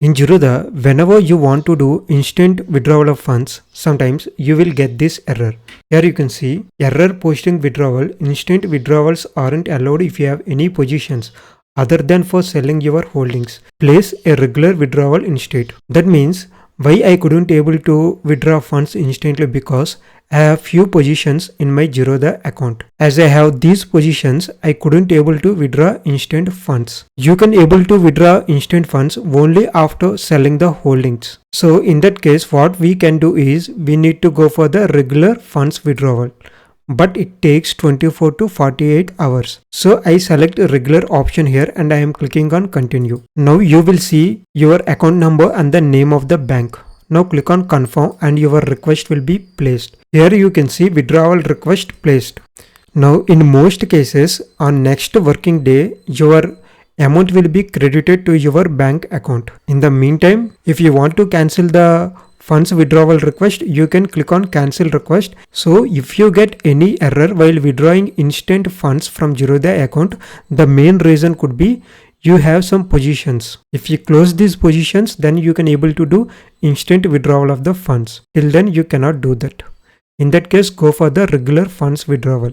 In Zerodha, whenever you want to do instant withdrawal of funds, sometimes you will get this error. Here you can see error posting withdrawal. Instant withdrawals aren't allowed if you have any positions other than for selling your holdings. Place a regular withdrawal instead. That means why I couldn't able to withdraw funds instantly, because I have few positions in my Zerodha account. As I have these positions, I couldn't able to withdraw instant funds. You can able to withdraw instant funds only after selling the holdings. So in that case, what we can do is we need to go for the regular funds withdrawal. But it takes 24 to 48 hours. So I select a regular option here and I am clicking on continue. Now you will see your account number and the name of the bank. Now click on confirm and your request will be placed. Here you can see withdrawal request placed. Now in most cases on next working day your amount will be credited to your bank account. In the meantime, if you want to cancel the funds withdrawal request, you can click on cancel request. So if you get any error while withdrawing instant funds from Zerodha account, the main reason could be you have some positions. If you close these positions, then you can able to do instant withdrawal of the funds. Till then you cannot do that. In that case, go for the regular funds withdrawal.